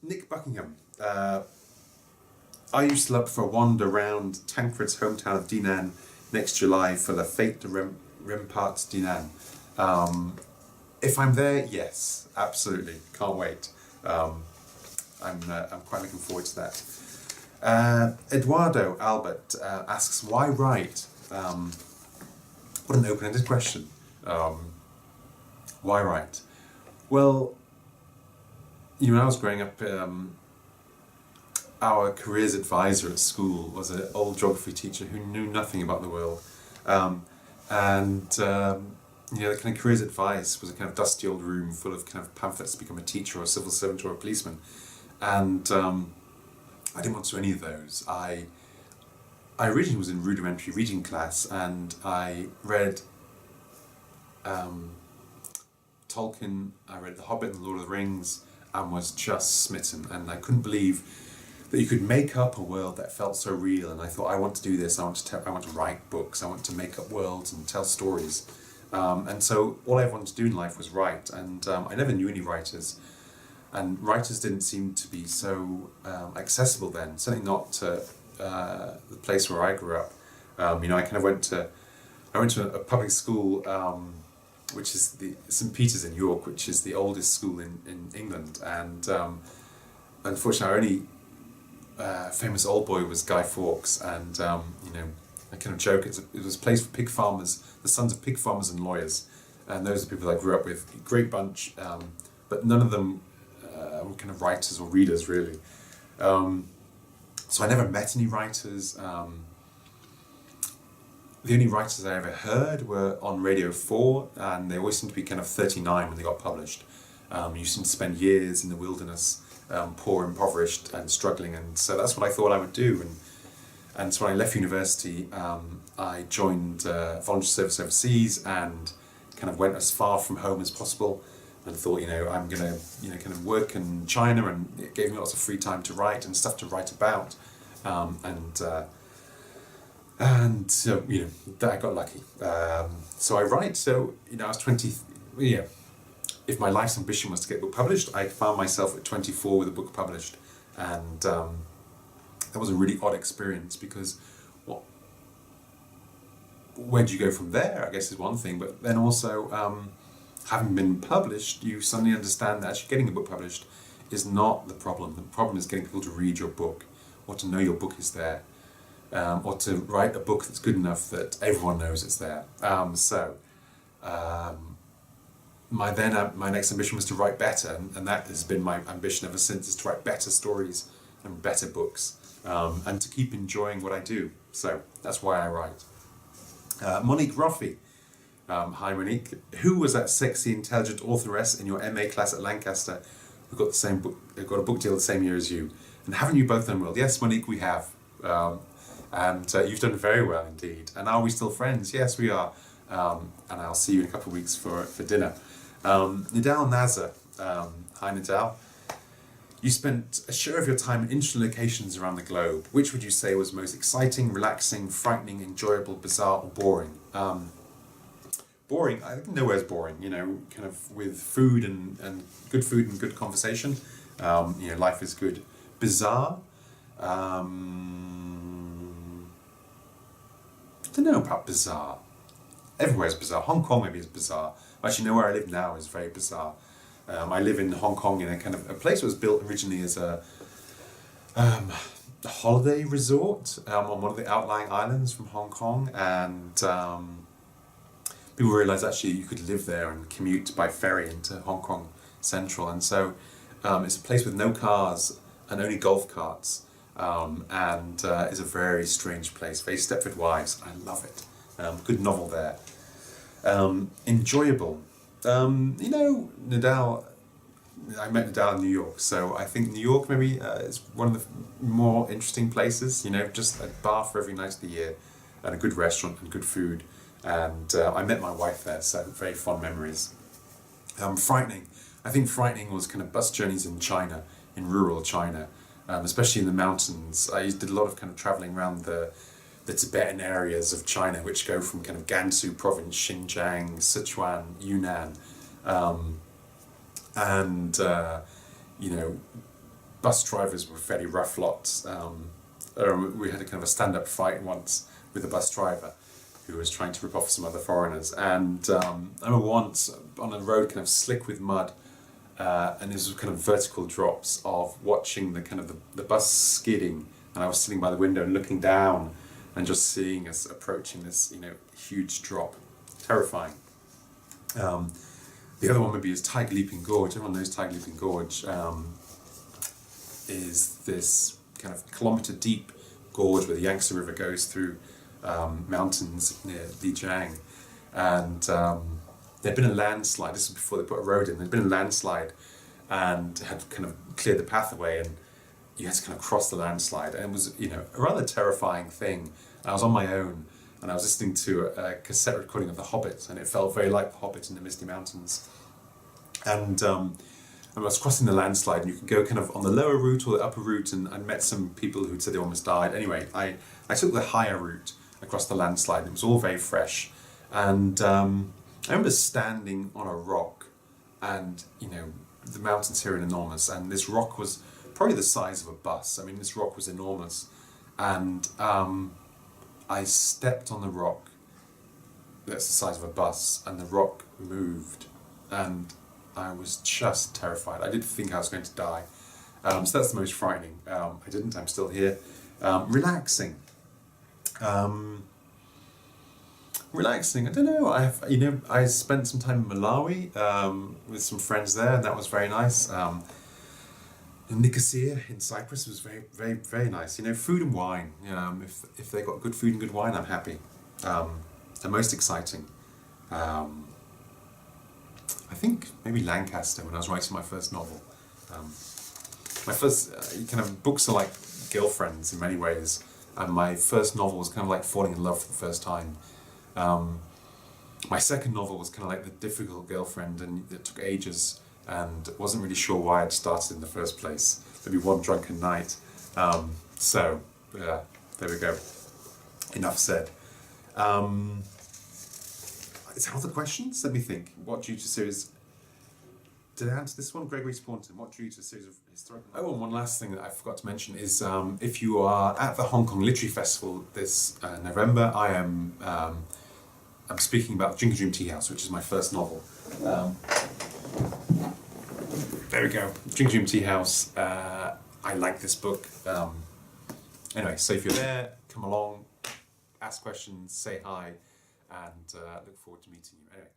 Nick Buckingham. I used to love for a wander around Tancred's hometown of Dinan next July for the Fête de Remparts Dinan. If I'm there, yes, absolutely, can't wait. I'm quite looking forward to that. Eduardo Albert asks, why write? What an open-ended question. Why write? Well, when I was growing up, our careers advisor at school was an old geography teacher who knew nothing about the world. The kind of careers advice was a kind of dusty old room full of kind of pamphlets to become a teacher or a civil servant or a policeman. And I didn't want to do any of those. I originally was in rudimentary reading class, and I read Tolkien, I read The Hobbit and The Lord of the Rings, and was just smitten. And I couldn't believe that you could make up a world that felt so real. And I thought, I want to do this. I want to write books. I want to make up worlds and tell stories. And so all I ever wanted to do in life was write. And I never knew any writers. And writers didn't seem to be so accessible then. Certainly not to the place where I grew up. I went to a public school, which is the St. Peter's in York, which is the oldest school in England. And unfortunately, our only famous old boy was Guy Fawkes. And I kind of joke, it was a place for pig farmers, the sons of pig farmers and lawyers. And those are the people I grew up with. Great bunch, but none of them were kind of writers or readers, really. So I never met any writers. The only writers I ever heard were on Radio 4, and they always seemed to be kind of 39 when they got published. You seemed to spend years in the wilderness, poor, impoverished, and struggling, and so that's what I thought I would do. And so when I left university, I joined voluntary service overseas and kind of went as far from home as possible, and thought, I'm going to, kind of work in China, and it gave me lots of free time to write and stuff to write about. And so, that I got lucky. So I write. So, I was 20. If my life's ambition was to get a book published, I found myself at 24 with a book published, and that was a really odd experience because, where do you go from there? I guess is one thing, but then also, having been published, you suddenly understand that actually getting a book published is not the problem. The problem is getting people to read your book, or to know your book is there. Or to write a book that's good enough that everyone knows it's there. My next ambition was to write better, and that has been my ambition ever since, is to write better stories and better books, and to keep enjoying what I do. So that's why I write. Monique Roffey. Hi Monique. Who was that sexy, intelligent authoress in your MA class at Lancaster who got a book deal the same year as you? And haven't you both done well? Yes, Monique, we have. And you've done very well indeed. And are we still friends? Yes, we are. And I'll see you in a couple of weeks for dinner. Nidal Nazar. Hi, Nidal. You spent a share of your time in interesting locations around the globe. Which would you say was most exciting, relaxing, frightening, enjoyable, bizarre, or boring? Boring? I think nowhere's boring. Kind of with food and good conversation. Life is good. Bizarre? I don't know about bizarre. Everywhere's bizarre. Hong Kong maybe is bizarre. Actually, where I live now is very bizarre. I live in Hong Kong in a kind of a place that was built originally as a holiday resort on one of the outlying islands from Hong Kong, and people realised actually you could live there and commute by ferry into Hong Kong Central, and so it's a place with no cars and only golf carts. And is a very strange place, very Stepford Wives. I love it. Good novel there. Enjoyable. Nadal, I met Nadal in New York, so I think New York maybe is one of the more interesting places, just a bar for every night of the year, and a good restaurant and good food. And I met my wife there, so very fond memories. Frightening. I think frightening was kind of bus journeys in China, in rural China. Especially in the mountains. I did a lot of kind of travelling around the Tibetan areas of China, which go from kind of Gansu province, Xinjiang, Sichuan, Yunnan, bus drivers were fairly rough lots. We had a kind of a stand-up fight once with a bus driver who was trying to rip off some other foreigners. And I remember once on a road kind of slick with mud, and these were kind of vertical drops of watching the kind of the bus skidding, and I was sitting by the window and looking down and just seeing us approaching this, huge drop. Terrifying. The other one maybe is Tiger Leaping Gorge. Everyone knows Tiger Leaping Gorge is this kind of kilometre deep gorge where the Yangtze River goes through mountains near Lijiang. And there'd been a landslide. This was before they put a road in. There'd been a landslide and had kind of cleared the path away, and you had to kind of cross the landslide. And it was, a rather terrifying thing. I was on my own, and I was listening to a cassette recording of The Hobbit, and it felt very like The Hobbit in the Misty Mountains. And I was crossing the landslide, and you could go kind of on the lower route or the upper route, and I met some people who'd said they almost died. Anyway, I took the higher route across the landslide, and it was all very fresh. And I remember standing on a rock, and, the mountains here are enormous, and this rock was probably the size of a bus. I mean, this rock was enormous. And I stepped on the rock that's the size of a bus, and the rock moved, and I was just terrified. I did think I was going to die. So that's the most frightening. I didn't. I'm still here. Relaxing. Relaxing. I don't know. I spent some time in Malawi with some friends there, and that was very nice. In Nicosia in Cyprus was very, very, very nice. Food and wine. If they got good food and good wine, I'm happy. The most exciting. I think maybe Lancaster when I was writing my first novel. My first kind of books are like girlfriends in many ways, and my first novel was kind of like falling in love for the first time. My second novel was kind of like the difficult girlfriend, and it took ages, and wasn't really sure why I'd started in the first place. Maybe one drunken night. So, there we go. Enough said. Is that all the questions? Let me think. What drew you to series? Did I answer this one? Gregory Staunton. What drew you to a series of historical? Oh, and one last thing that I forgot to mention is if you are at the Hong Kong Literary Festival this November, I'm speaking about Drinking Dream Tea House, which is my first novel. There we go. Drinking Dream Tea House. I like this book. Anyway, so if you're there, come along, ask questions, say hi, and look forward to meeting you. Anyway.